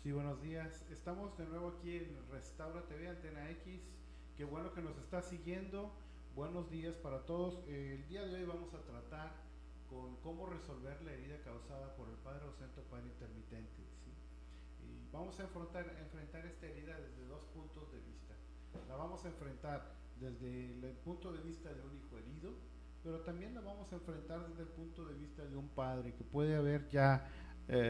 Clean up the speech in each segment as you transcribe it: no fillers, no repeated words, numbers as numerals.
Sí, buenos días. Estamos de nuevo aquí en Restaura TV, Antena X. Qué bueno que nos está siguiendo. Buenos días para todos. El día de hoy vamos a tratar con cómo resolver la herida causada por el padre ausente o padre intermitente. ¿Sí? Y vamos a enfrentar esta herida desde dos puntos de vista. La vamos a enfrentar desde el punto de vista de un hijo herido, pero también la vamos a enfrentar desde el punto de vista de un padre que puede haber ya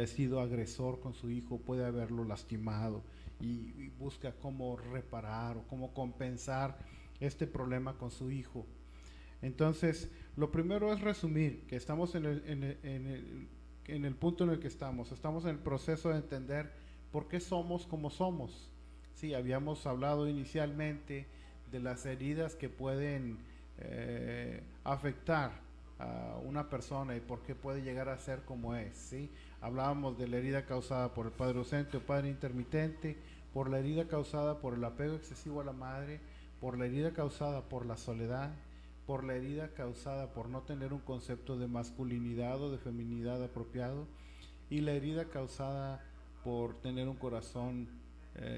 sido agresor con su hijo, puede haberlo lastimado y busca cómo reparar o cómo compensar este problema con su hijo. Entonces, lo primero es resumir que estamos en el punto en el que estamos en el proceso de entender por qué somos como somos. Sí, habíamos hablado inicialmente de las heridas que pueden afectar a una persona y por qué puede llegar a ser como es. ¿Sí? Hablábamos de la herida causada por el padre ausente o padre intermitente, por la herida causada por el apego excesivo a la madre, por la herida causada por la soledad, por la herida causada por no tener un concepto de masculinidad o de feminidad apropiado, y la herida causada por tener un corazón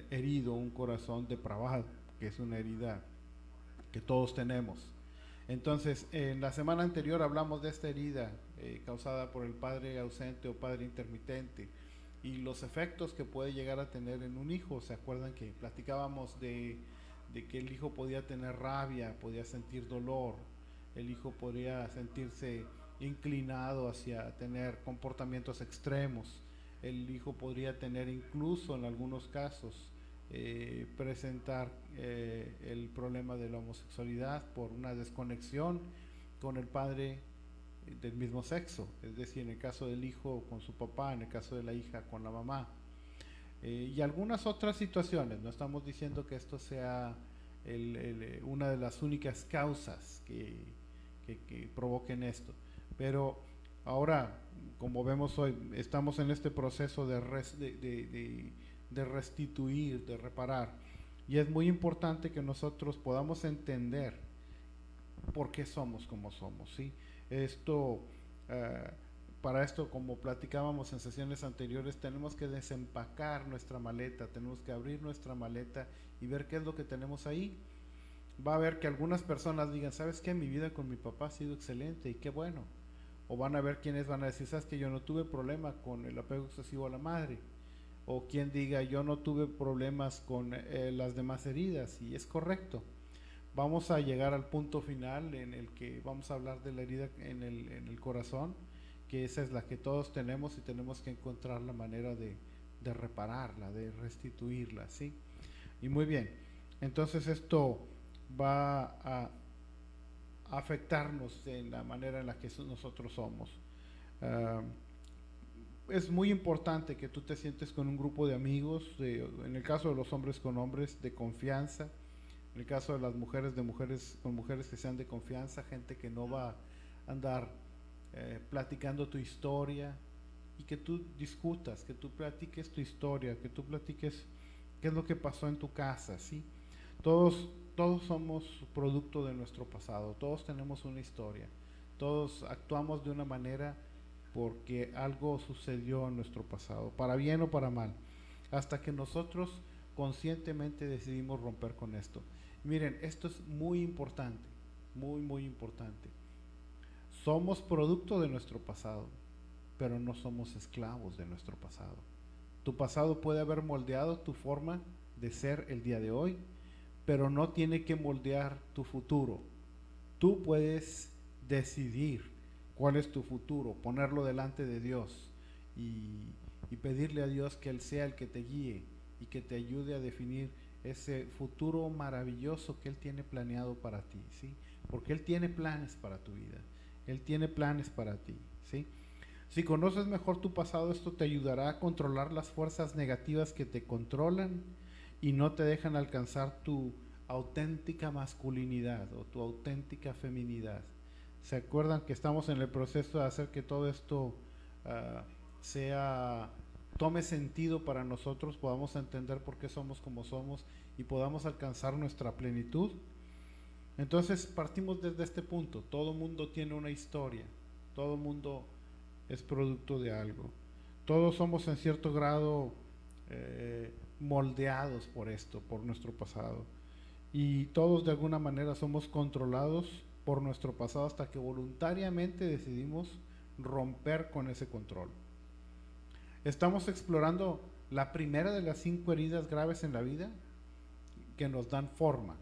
herido, un corazón depravado, que es una herida que todos tenemos. Entonces, en la semana anterior hablamos de esta herida causada por el padre ausente o padre intermitente y los efectos que puede llegar a tener en un hijo. ¿Se acuerdan que platicábamos de que el hijo podía tener rabia, podía sentir dolor, el hijo podría sentirse inclinado hacia tener comportamientos extremos, el hijo podría tener incluso en algunos casos presentar el problema de la homosexualidad por una desconexión con el padre del mismo sexo, es decir, en el caso del hijo con su papá, en el caso de la hija con la mamá, y algunas otras situaciones. No estamos diciendo que esto sea una de las únicas causas que provoquen esto, pero ahora, como vemos hoy, estamos en este proceso de restituir, de reparar, y es muy importante que nosotros podamos entender por qué somos como somos, ¿sí? Esto, uh, para esto, como platicábamos en sesiones anteriores, tenemos que desempacar nuestra maleta, tenemos que abrir nuestra maleta y ver qué es lo que tenemos ahí. Va a haber que algunas personas digan, ¿sabes qué? Mi vida con mi papá ha sido excelente y qué bueno. O van a ver quienes van a decir, ¿sabes qué? Yo no tuve problema con el apego excesivo a la madre. O quien diga, yo no tuve problemas con las demás heridas, y es correcto. Vamos a llegar al punto final en el que vamos a hablar de la herida en el corazón, que esa es la que todos tenemos y tenemos que encontrar la manera de repararla, de restituirla, ¿sí? Y muy bien, entonces esto va a afectarnos en la manera en la que nosotros somos. Uh, es muy importante que tú te sientes con un grupo de amigos, en el caso de los hombres con hombres, de confianza, en el caso de las mujeres, de mujeres con mujeres que sean de confianza, gente que no va a andar platicando tu historia, y que tú discutas, que tú platiques tu historia, que tú platiques qué es lo que pasó en tu casa, ¿sí? Todos somos producto de nuestro pasado, todos tenemos una historia, todos actuamos de una manera porque algo sucedió en nuestro pasado, para bien o para mal, hasta que nosotros conscientemente decidimos romper con esto. Miren, esto es muy importante, muy, muy importante. Somos producto de nuestro pasado, pero no somos esclavos de nuestro pasado. Tu pasado puede haber moldeado tu forma de ser el día de hoy, pero no tiene que moldear tu futuro. Tú puedes decidir cuál es tu futuro, ponerlo delante de Dios y pedirle a Dios que Él sea el que te guíe y que te ayude a definir ese futuro maravilloso que Él tiene planeado para ti, ¿sí? Porque Él tiene planes para tu vida, Él tiene planes para ti, ¿sí? Si conoces mejor tu pasado, esto te ayudará a controlar las fuerzas negativas que te controlan y no te dejan alcanzar tu auténtica masculinidad o tu auténtica feminidad. ¿Se acuerdan que estamos en el proceso de hacer que todo esto uh, sea tome sentido para nosotros, podamos entender por qué somos como somos y podamos alcanzar nuestra plenitud? Entonces partimos desde este punto. Todo mundo tiene una historia, todo mundo es producto de algo. Todos somos en cierto grado moldeados por esto, por nuestro pasado. Y todos de alguna manera somos controlados por nuestro pasado hasta que voluntariamente decidimos romper con ese control. Estamos explorando la primera de las 5 heridas graves en la vida que nos dan forma.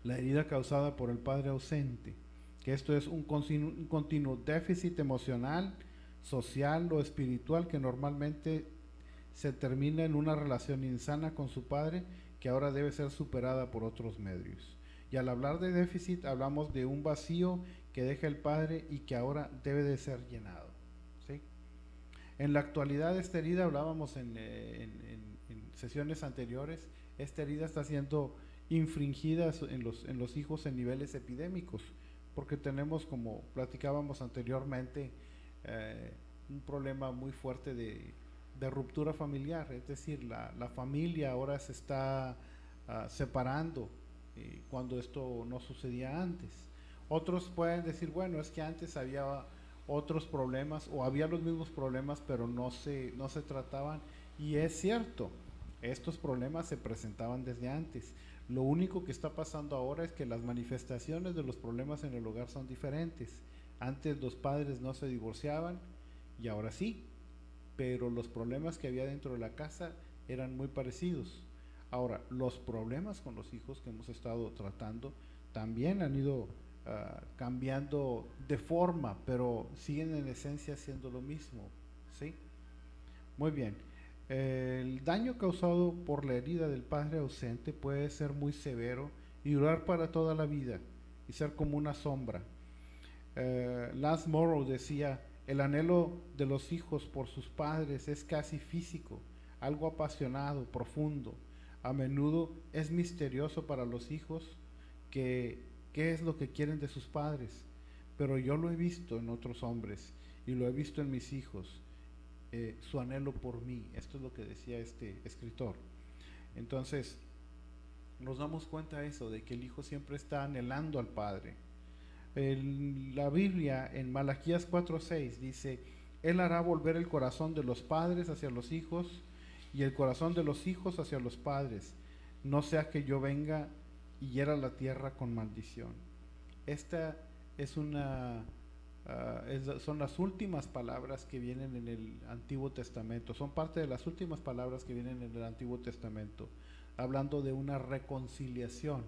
La herida causada por el padre ausente, que esto es un continuo déficit emocional, social o espiritual que normalmente se termina en una relación insana con su padre que ahora debe ser superada por otros medios. Y al hablar de déficit hablamos de un vacío que deja el padre y que ahora debe de ser llenado, ¿sí? En la actualidad esta herida, hablábamos en sesiones anteriores, esta herida está siendo infringida en los hijos en niveles epidémicos, porque tenemos, como platicábamos anteriormente, un problema muy fuerte de ruptura familiar, es decir, la familia ahora se está separando cuando esto no sucedía antes. Otros pueden decir, bueno, es que antes había otros problemas o había los mismos problemas pero no se trataban, y es cierto, estos problemas se presentaban desde antes. Lo único que está pasando ahora es que las manifestaciones de los problemas en el hogar son diferentes. Antes los padres no se divorciaban y ahora sí, pero los problemas que había dentro de la casa eran muy parecidos. Ahora, los problemas con los hijos que hemos estado tratando también han ido cambiando de forma, pero siguen en esencia siendo lo mismo, ¿sí? Muy bien. El daño causado por la herida del padre ausente puede ser muy severo y durar para toda la vida y ser como una sombra. Lance Morrow decía, el anhelo de los hijos por sus padres es casi físico, algo apasionado, profundo. A menudo es misterioso para los hijos qué es lo que quieren de sus padres, pero yo lo he visto en otros hombres y lo he visto en mis hijos, su anhelo por mí. Esto es lo que decía este escritor. Entonces nos damos cuenta de eso, de que el hijo siempre está anhelando al padre. La Biblia en Malaquías 4:6 dice, Él hará volver el corazón de los padres hacia los hijos y el corazón de los hijos hacia los padres, no sea que yo venga y hiera la tierra con maldición. Esta es son las últimas palabras que vienen en el Antiguo Testamento, son parte de las últimas palabras que vienen en el Antiguo Testamento, hablando de una reconciliación,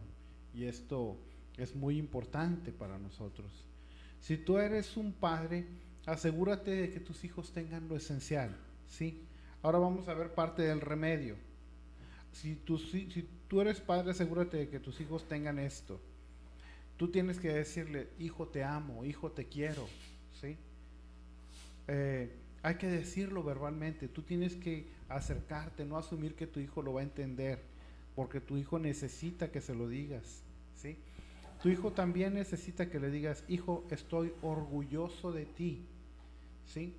y esto es muy importante para nosotros. Si tú eres un padre, asegúrate de que tus hijos tengan lo esencial, ¿sí? Ahora vamos a ver parte del remedio. Si tú eres padre, asegúrate de que tus hijos tengan esto. Tú tienes que decirle, hijo te amo, hijo te quiero, ¿sí? Hay que decirlo verbalmente. Tú tienes que acercarte, no asumir que tu hijo lo va a entender, porque tu hijo necesita que se lo digas, ¿sí? Tu hijo también necesita que le digas, hijo, estoy orgulloso de ti, ¿sí?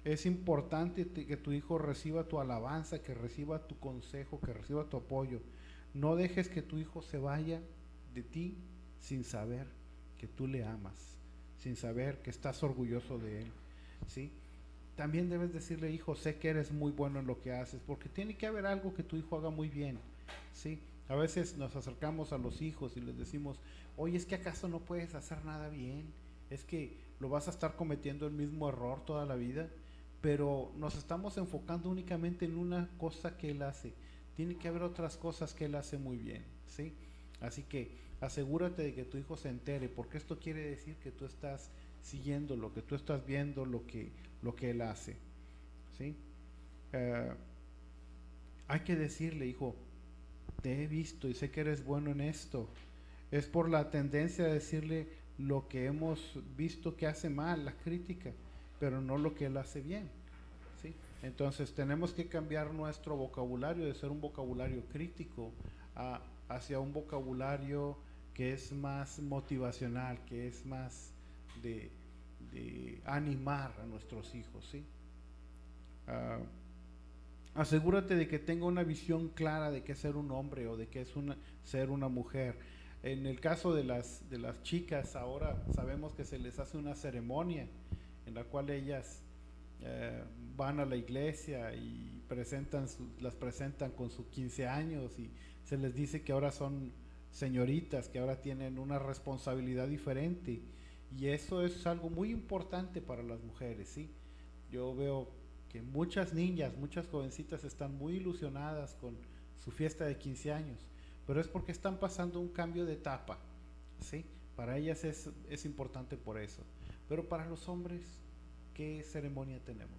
Es importante que tu hijo reciba tu alabanza, que reciba tu consejo, que reciba tu apoyo. No dejes que tu hijo se vaya de ti sin saber que tú le amas, sin saber que estás orgulloso de él, ¿sí? También debes decirle, hijo, sé que eres muy bueno en lo que haces, porque tiene que haber algo que tu hijo haga muy bien, ¿sí? A veces nos acercamos a los hijos y les decimos, oye, ¿es que acaso no puedes hacer nada bien? ¿Es que lo vas a estar cometiendo el mismo error toda la vida? Pero nos estamos enfocando únicamente en una cosa que él hace. Tiene que haber otras cosas que él hace muy bien, ¿sí? Así que asegúrate de que tu hijo se entere, porque esto quiere decir que tú estás siguiendo lo que tú estás viendo, lo que él hace, ¿sí? Hay que decirle, hijo, te he visto y sé que eres bueno en esto. Es por la tendencia a decirle lo que hemos visto que hace mal, la crítica, pero no lo que él hace bien, ¿sí? Entonces tenemos que cambiar nuestro vocabulario de ser un vocabulario crítico hacia un vocabulario que es más motivacional, que es más de animar a nuestros hijos, ¿sí? Asegúrate de que tenga una visión clara de qué es ser un hombre o de qué es ser una mujer. En el caso de las chicas, ahora sabemos que se les hace una ceremonia en la cual ellas van a la iglesia y las presentan con sus 15 años y se les dice que ahora son señoritas, que ahora tienen una responsabilidad diferente, y eso es algo muy importante para las mujeres, ¿sí? Yo veo que muchas niñas, muchas jovencitas están muy ilusionadas con su fiesta de 15 años, pero es porque están pasando un cambio de etapa, ¿sí? Para ellas es importante por eso. Pero para los hombres, ¿qué ceremonia tenemos?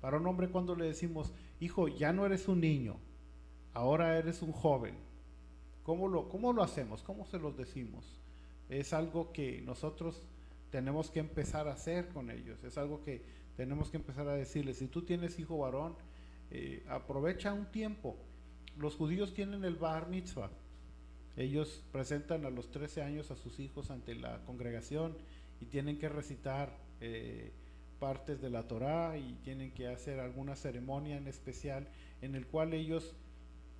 Para un hombre, cuando le decimos, hijo, ya no eres un niño, ahora eres un joven, cómo lo hacemos? ¿Cómo se los decimos? Es algo que nosotros tenemos que empezar a hacer con ellos, es algo que tenemos que empezar a decirles. Si tú tienes hijo varón, aprovecha un tiempo. Los judíos tienen el Bar Mitzvah. Ellos presentan a los 13 años a sus hijos ante la congregación y tienen que recitar partes de la Torá, y tienen que hacer alguna ceremonia en especial en el cual ellos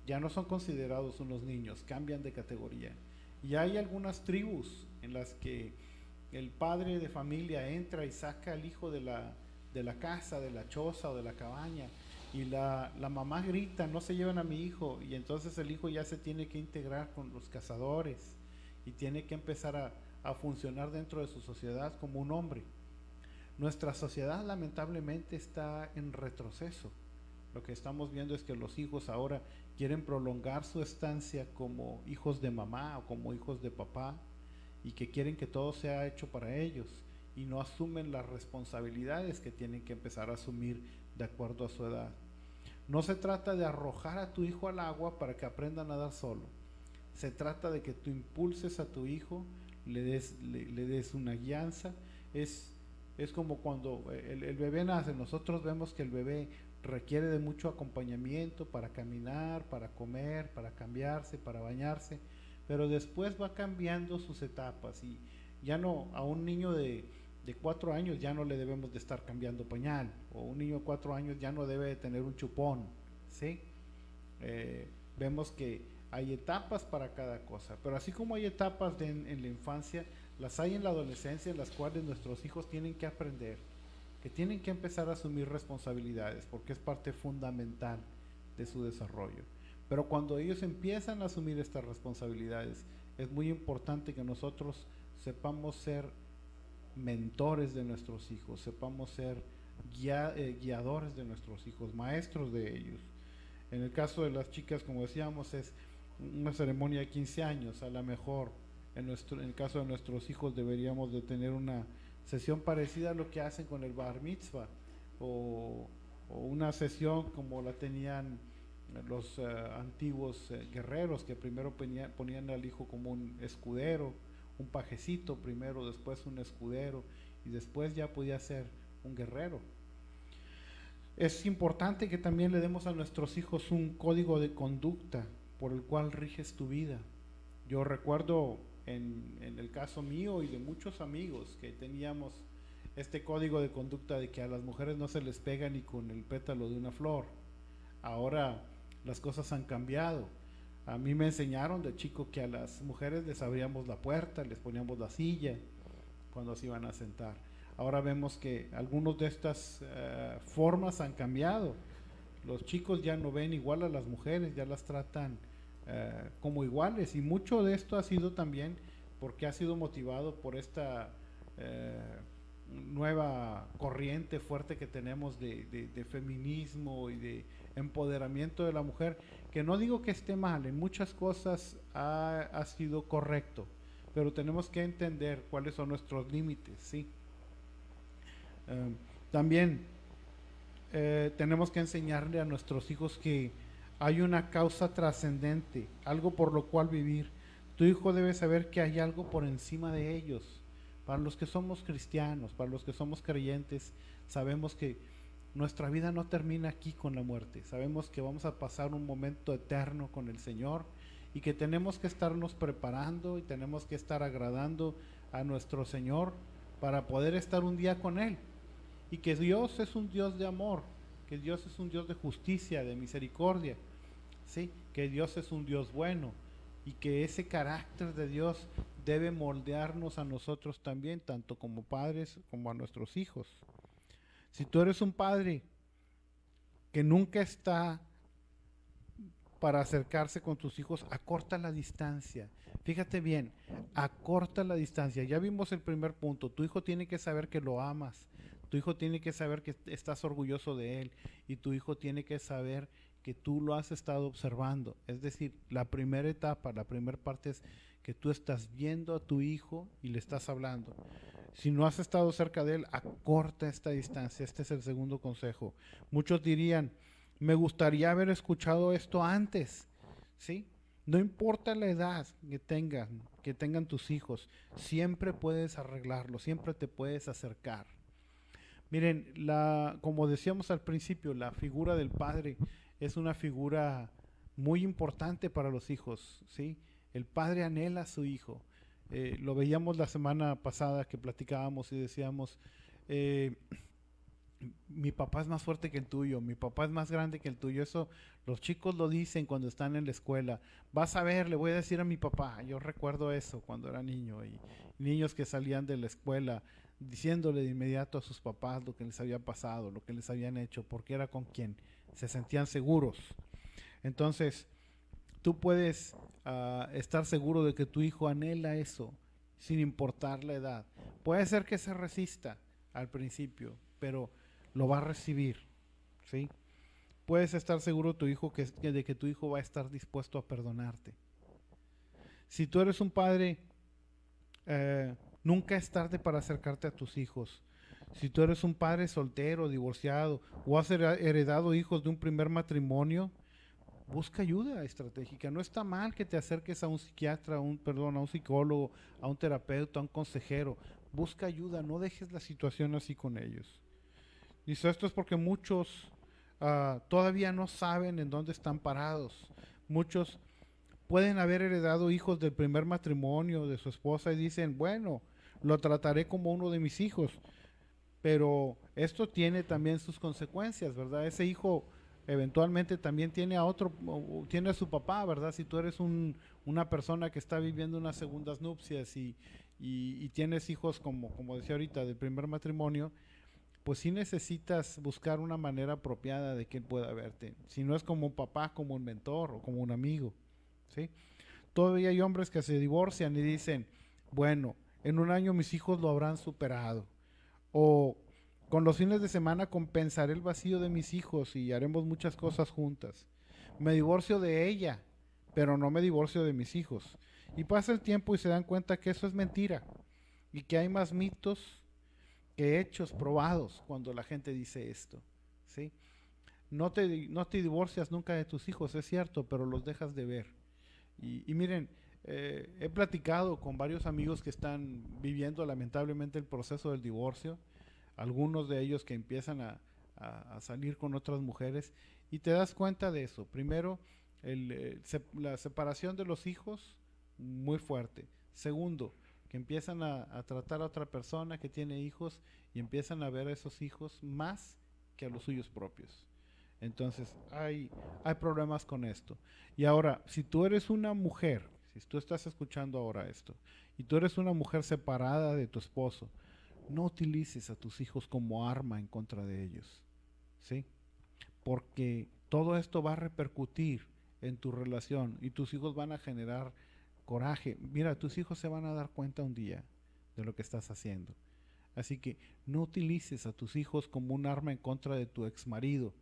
ya no son considerados unos niños, cambian de categoría. Y hay algunas tribus en las que el padre de familia entra y saca al hijo de la casa, de la choza o de la cabaña, y la mamá grita, no se llevan a mi hijo, y entonces el hijo ya se tiene que integrar con los cazadores y tiene que empezar a funcionar dentro de su sociedad como un hombre. Nuestra sociedad lamentablemente está en retroceso. Lo que estamos viendo es que los hijos ahora quieren prolongar su estancia como hijos de mamá o como hijos de papá, y que quieren que todo sea hecho para ellos, y no asumen las responsabilidades que tienen que empezar a asumir de acuerdo a su edad. No se trata de arrojar a tu hijo al agua para que aprenda a nadar solo. Se trata de que tú impulses a tu hijo, le des una guianza. Es como cuando el bebé nace. Nosotros vemos que el bebé requiere de mucho acompañamiento para caminar, para comer, para cambiarse, para bañarse, pero después va cambiando sus etapas, y ya no, a un niño de 4 años ya no le debemos de estar cambiando pañal, o un niño de 4 años ya no debe de tener un chupón, ¿sí? Vemos que hay etapas para cada cosa, pero así como hay etapas en la infancia, las hay en la adolescencia, en las cuales nuestros hijos tienen que aprender, que tienen que empezar a asumir responsabilidades, porque es parte fundamental de su desarrollo. Pero cuando ellos empiezan a asumir estas responsabilidades, es muy importante que nosotros sepamos ser mentores de nuestros hijos, sepamos ser guiadores de nuestros hijos, maestros de ellos. En el caso de las chicas, como decíamos, es una ceremonia de 15 años. A lo mejor en el caso de nuestros hijos deberíamos de tener una sesión parecida a lo que hacen con el Bar Mitzvah, o una sesión como la tenían los antiguos guerreros, que primero ponían al hijo como un escudero, un pajecito primero, después un escudero, y después ya podía ser un guerrero. Es importante que también le demos a nuestros hijos un código de conducta por el cual riges tu vida. Yo recuerdo en el caso mío y de muchos amigos que teníamos este código de conducta de que a las mujeres no se les pega ni con el pétalo de una flor. Ahora las cosas han cambiado. A mí me enseñaron de chico que a las mujeres les abríamos la puerta, les poníamos la silla cuando se iban a sentar. Ahora vemos que algunas de estas formas han cambiado. Los chicos ya no ven igual a las mujeres, ya las tratan como iguales, y mucho de esto ha sido también porque ha sido motivado por esta nueva corriente fuerte que tenemos de feminismo y de empoderamiento de la mujer, que no digo que esté mal, en muchas cosas ha sido correcto, pero tenemos que entender cuáles son nuestros límites, ¿sí? También tenemos que enseñarle a nuestros hijos que hay una causa trascendente, algo por lo cual vivir. Tu hijo debe saber que hay algo por encima de ellos. Para los que somos cristianos, para los que somos creyentes, sabemos que nuestra vida no termina aquí con la muerte. Sabemos que vamos a pasar un momento eterno con el Señor, y que tenemos que estarnos preparando y tenemos que estar agradando a nuestro Señor para poder estar un día con Él. Y que Dios es un Dios de amor, que Dios es un Dios de justicia, de misericordia, ¿sí? Que Dios es un Dios bueno, y que ese carácter de Dios debe moldearnos a nosotros también, tanto como padres como a nuestros hijos. Si tú eres un padre que nunca está para acercarse con tus hijos, acorta la distancia. Fíjate bien, acorta la distancia. Ya vimos el primer punto. Tu hijo tiene que saber que lo amas. Tu hijo tiene que saber que estás orgulloso de él. Y tu hijo tiene que saber que tú lo has estado observando. Es decir, la primera etapa, la primera parte es que tú estás viendo a tu hijo y le estás hablando. Si no has estado cerca de él, acorta esta distancia. Este es el segundo consejo. Muchos dirían, me gustaría haber escuchado esto antes, ¿sí? No importa la edad que tengan tus hijos, siempre puedes arreglarlo, siempre te puedes acercar. Miren, como decíamos al principio, la figura del padre es una figura muy importante para los hijos, ¿sí? El padre anhela a su hijo. Lo veíamos la semana pasada que platicábamos y decíamos, eh, mi papá es más fuerte que el tuyo, mi papá es más grande que el tuyo. Eso los chicos lo dicen cuando están en la escuela. Vas a ver, le voy a decir a mi papá. Yo recuerdo eso cuando era niño y niños que salían de la escuela diciéndole de inmediato a sus papás lo que les había pasado, lo que les habían hecho, porque era con quien se sentían seguros. Entonces, tú puedes estar seguro de que tu hijo anhela eso, sin importar la edad. Puede ser que se resista al principio, pero lo va a recibir, ¿sí? Puedes estar seguro tu hijo de que tu hijo va a estar dispuesto a perdonarte. Si tú eres un padre, nunca es tarde para acercarte a tus hijos. Si tú eres un padre soltero, divorciado o has heredado hijos de un primer matrimonio, busca ayuda estratégica. No está mal que te acerques a un psiquiatra, a un psicólogo, a un terapeuta, a un consejero. Busca ayuda, no dejes la situación así con ellos. Dice, esto es porque muchos todavía no saben en dónde están parados. Muchos pueden haber heredado hijos del primer matrimonio de su esposa y dicen, bueno, lo trataré como uno de mis hijos. Pero esto tiene también sus consecuencias, ¿verdad? Ese hijo eventualmente también tiene a otro, tiene a su papá, ¿verdad? Si tú eres una persona que está viviendo unas segundas nupcias y tienes hijos, como decía ahorita, del primer matrimonio, pues sí necesitas buscar una manera apropiada de que él pueda verte. Si no es como un papá, como un mentor o como un amigo, ¿sí? Todavía hay hombres que se divorcian y dicen, bueno, en un año mis hijos lo habrán superado. O con los fines de semana compensaré el vacío de mis hijos y haremos muchas cosas juntas. Me divorcio de ella, pero no me divorcio de mis hijos. Y pasa el tiempo y se dan cuenta que eso es mentira y que hay más mitos que hechos probados cuando la gente dice esto, ¿sí? No te divorcias nunca de tus hijos, es cierto, pero los dejas de ver. Y miren, he platicado con varios amigos que están viviendo lamentablemente el proceso del divorcio, algunos de ellos que empiezan a salir con otras mujeres, y te das cuenta de eso. Primero, la separación de los hijos, muy fuerte. Segundo, que empiezan a tratar a otra persona que tiene hijos y empiezan a ver a esos hijos más que a los suyos propios. Entonces, hay problemas con esto. Y ahora, si tú eres una mujer, si tú estás escuchando ahora esto, y tú eres una mujer separada de tu esposo, no utilices a tus hijos como arma en contra de ellos, ¿sí? Porque todo esto va a repercutir en tu relación y tus hijos van a generar coraje. Mira, tus hijos se van a dar cuenta un día de lo que estás haciendo. Así que no utilices a tus hijos como un arma en contra de tu ex marido.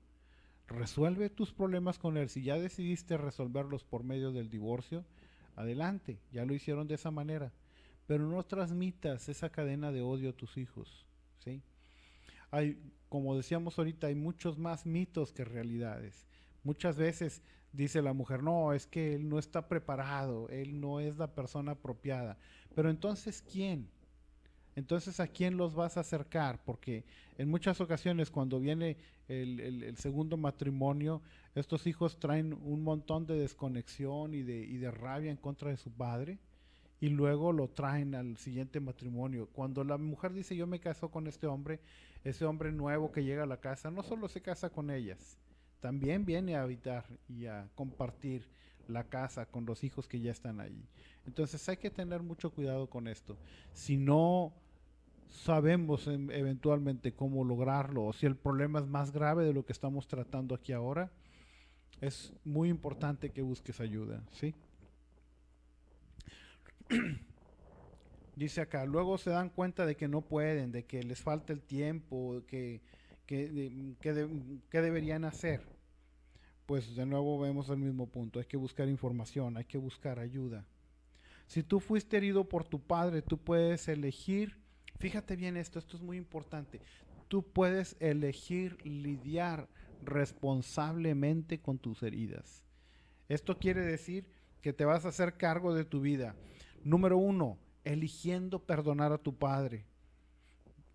Resuelve tus problemas con él. Si ya decidiste resolverlos por medio del divorcio, adelante, ya lo hicieron de esa manera. Pero no transmitas esa cadena de odio a tus hijos, ¿sí? Como decíamos ahorita, hay muchos más mitos que realidades. Muchas veces dice la mujer, no, es que él no está preparado, él no es la persona apropiada. Pero entonces, ¿quién? Entonces, ¿a quién los vas a acercar? Porque en muchas ocasiones cuando viene el segundo matrimonio, estos hijos traen un montón de desconexión y de rabia en contra de su padre y luego lo traen al siguiente matrimonio. Cuando la mujer dice yo me caso con este hombre, ese hombre nuevo que llega a la casa no solo se casa con ellas, también viene a habitar y a compartir la casa con los hijos que ya están ahí. Entonces hay que tener mucho cuidado con esto. Si no sabemos eventualmente cómo lograrlo, o si el problema es más grave de lo que estamos tratando aquí ahora, es muy importante que busques ayuda, ¿sí? Dice acá, luego se dan cuenta de que no pueden, de que les falta el tiempo, que deberían hacer. Pues de nuevo vemos el mismo punto, hay que buscar información, hay que buscar ayuda. Si tú fuiste herido por tu padre, tú puedes elegir, fíjate bien esto es muy importante, tú puedes elegir lidiar responsablemente con tus heridas. Esto quiere decir que te vas a hacer cargo de tu vida. Número uno, eligiendo perdonar a tu padre.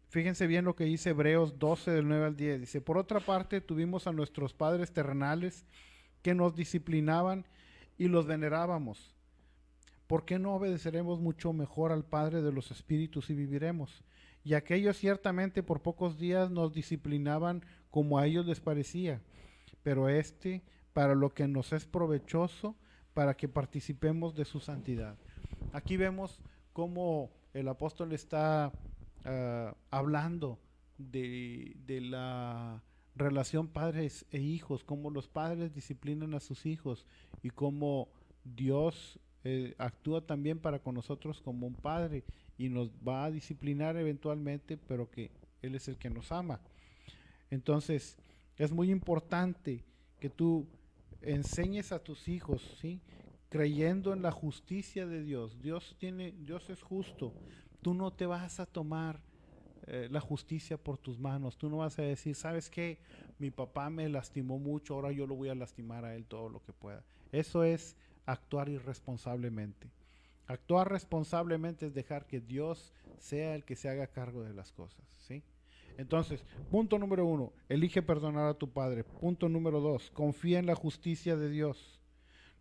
Fíjense bien lo que dice Hebreos 12 del 9 al 10. Dice, por otra parte tuvimos a nuestros padres terrenales que nos disciplinaban y los venerábamos. ¿Por qué no obedeceremos mucho mejor al Padre de los Espíritus y viviremos? Y aquellos ciertamente por pocos días nos disciplinaban como a ellos les parecía, pero para lo que nos es provechoso, para que participemos de su santidad. Aquí vemos cómo el apóstol está hablando de la relación padres e hijos, cómo los padres disciplinan a sus hijos y cómo Dios actúa también para con nosotros como un padre y nos va a disciplinar eventualmente, pero que Él es el que nos ama. Entonces, es muy importante que tú enseñes a tus hijos, ¿sí? Creyendo en la justicia de Dios. Dios es justo. Tú no te vas a tomar la justicia por tus manos. Tú no vas a decir, ¿sabes qué? Mi papá me lastimó mucho, ahora yo lo voy a lastimar a él todo lo que pueda. Eso es actuar irresponsablemente. Actuar responsablemente es dejar que Dios sea el que se haga cargo de las cosas, ¿sí? Entonces, punto número 1, elige perdonar a tu padre. Punto número 2, confía en la justicia de Dios.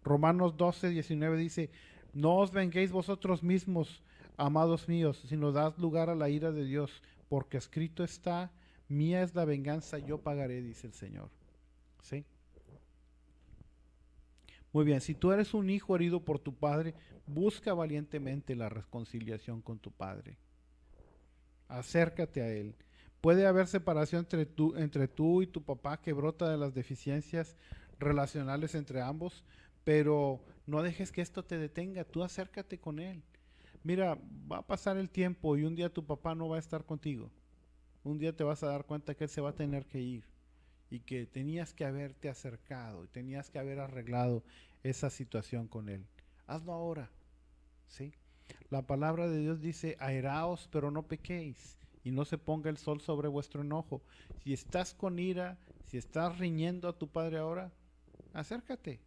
Romanos 12:19 dice, no os venguéis vosotros mismos, amados míos, sino dad lugar a la ira de Dios, porque escrito está, mía es la venganza, yo pagaré, dice el Señor. ¿Sí? Muy bien, si tú eres un hijo herido por tu padre, busca valientemente la reconciliación con tu padre. Acércate a él. Puede haber separación entre tú y tu papá que brota de las deficiencias relacionales entre ambos, pero no dejes que esto te detenga. Tú acércate con él. Mira, va a pasar el tiempo y un día tu papá no va a estar contigo. Un día te vas a dar cuenta que él se va a tener que ir y que tenías que haberte acercado y tenías que haber arreglado esa situación con él. Hazlo ahora, ¿sí? La palabra de Dios dice, airaos, pero no pequéis, y no se ponga el sol sobre vuestro enojo. Si estás con ira, si estás riñendo a tu padre ahora, acércate.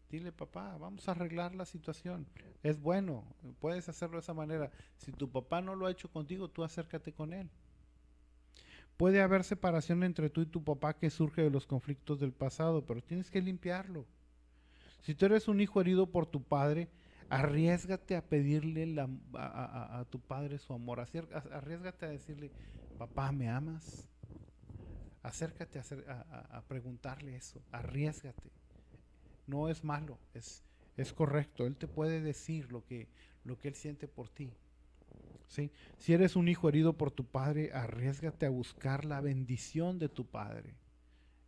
Dile, papá, vamos a arreglar la situación. Es bueno, puedes hacerlo de esa manera. Si tu papá no lo ha hecho contigo, tú acércate con él. Puede haber separación entre tú y tu papá que surge de los conflictos del pasado, pero tienes que limpiarlo. Si tú eres un hijo herido por tu padre, arriésgate a pedirle a tu padre su amor. Arriésgate a decirle, papá, ¿me amas? Acércate a preguntarle eso. Arriésgate. No es malo, es correcto. Él te puede decir lo que él siente por ti. ¿Sí? Si eres un hijo herido por tu padre, arriésgate a buscar la bendición de tu padre.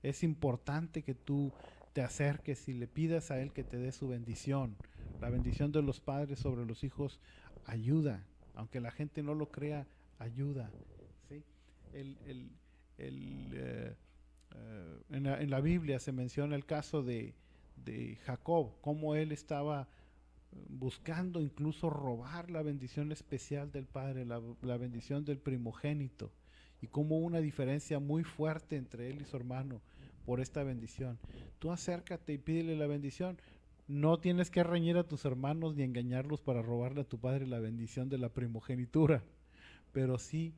Es importante que tú te acerques y le pidas a él que te dé su bendición. La bendición de los padres sobre los hijos ayuda, aunque la gente no lo crea, ayuda. ¿Sí? El, el, en la Biblia se menciona el caso de Jacob, cómo él estaba buscando incluso robar la bendición especial del Padre, la bendición del primogénito, y como una diferencia muy fuerte entre él y su hermano por esta bendición. Tú acércate y pídele la bendición. No tienes que reñir a tus hermanos ni engañarlos para robarle a tu padre la bendición de la primogenitura, pero sí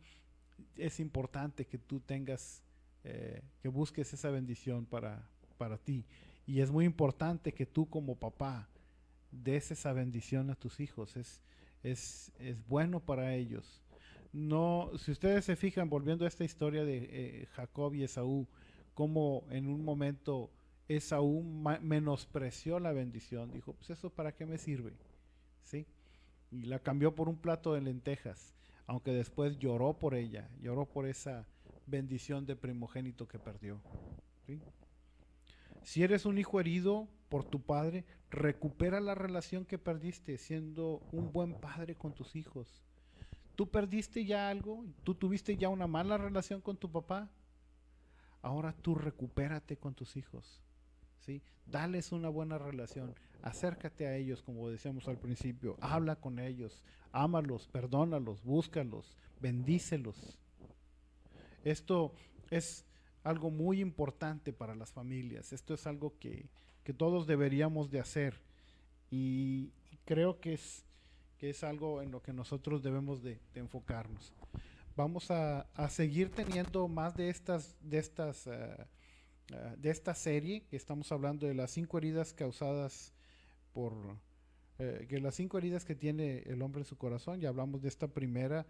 es importante que tú tengas, que busques esa bendición para ti. Y es muy importante que tú como papá des esa bendición a tus hijos. Es bueno para ellos. No, si ustedes se fijan, volviendo a esta historia de Jacob y Esaú, como en un momento Esaú menospreció la bendición, dijo, pues eso para qué me sirve, ¿sí? Y la cambió por un plato de lentejas. aunque después lloró por ella, lloró por esa bendición de primogénito que perdió. ¿Sí? Si eres un hijo herido por tu padre, recupera la relación que perdiste siendo un buen padre con tus hijos. ¿Tú perdiste ya algo? ¿Tú tuviste ya una mala relación con tu papá? Ahora tú recupérate con tus hijos. ¿Sí? Dales una buena relación, acércate a ellos como decíamos al principio, habla con ellos, ámalos, perdónalos, búscalos, bendícelos. Esto es algo muy importante para las familias, esto es algo que todos deberíamos de hacer y creo que es algo en lo que nosotros debemos de enfocarnos. Vamos a seguir teniendo más de esta serie que estamos hablando de las 5 heridas causadas por que las 5 heridas que tiene el hombre en su corazón. Ya hablamos de esta primera,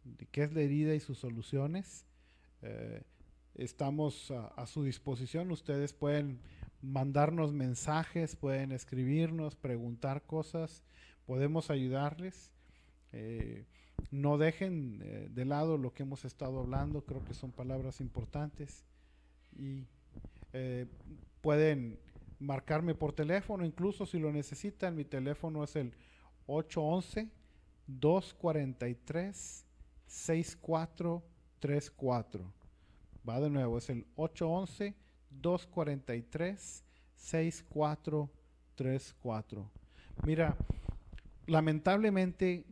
de qué es la herida y sus soluciones. Eh, Estamos a su disposición. Ustedes pueden mandarnos mensajes, pueden escribirnos, preguntar cosas, podemos ayudarles. Eh, no dejen de lado lo que hemos estado hablando, creo que son palabras importantes y eh, pueden marcarme por teléfono, incluso si lo necesitan. Mi teléfono es el 811-243-6434. Va de nuevo, es el 811-243-6434. Mira, lamentablemente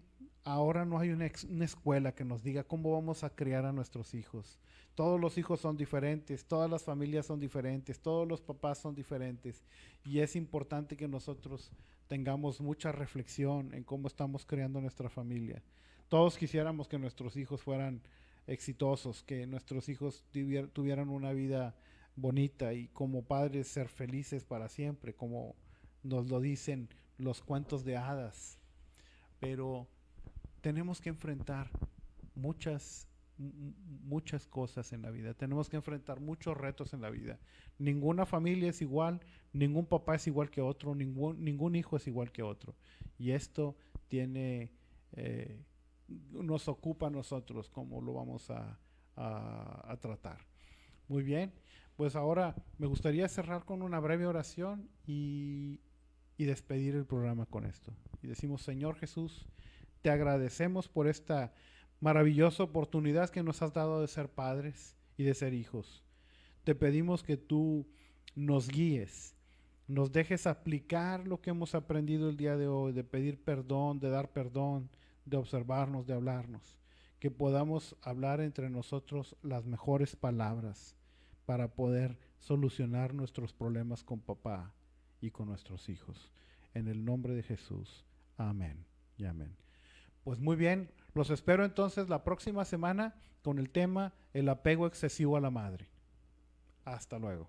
ahora no hay una escuela que nos diga cómo vamos a criar a nuestros hijos. Todos los hijos son diferentes, todas las familias son diferentes, todos los papás son diferentes y es importante que nosotros tengamos mucha reflexión en cómo estamos creando nuestra familia. Todos quisiéramos que nuestros hijos fueran exitosos, que nuestros hijos tuvieran una vida bonita y como padres ser felices para siempre, como nos lo dicen los cuentos de hadas. Pero tenemos que enfrentar muchas muchas cosas en la vida. Tenemos que enfrentar muchos retos en la vida. Ninguna familia es igual, ningún papá es igual que otro, ningún hijo es igual que otro. Y esto tiene, nos ocupa a nosotros cómo lo vamos a tratar. Muy bien, pues ahora me gustaría cerrar con una breve oración y despedir el programa con esto. Y decimos, Señor Jesús, te agradecemos por esta maravillosa oportunidad que nos has dado de ser padres y de ser hijos. Te pedimos que tú nos guíes, nos dejes aplicar lo que hemos aprendido el día de hoy, de pedir perdón, de dar perdón, de observarnos, de hablarnos, que podamos hablar entre nosotros las mejores palabras para poder solucionar nuestros problemas con papá y con nuestros hijos. En el nombre de Jesús. Amén y amén. Pues muy bien, los espero entonces la próxima semana con el tema el apego excesivo a la madre. Hasta luego.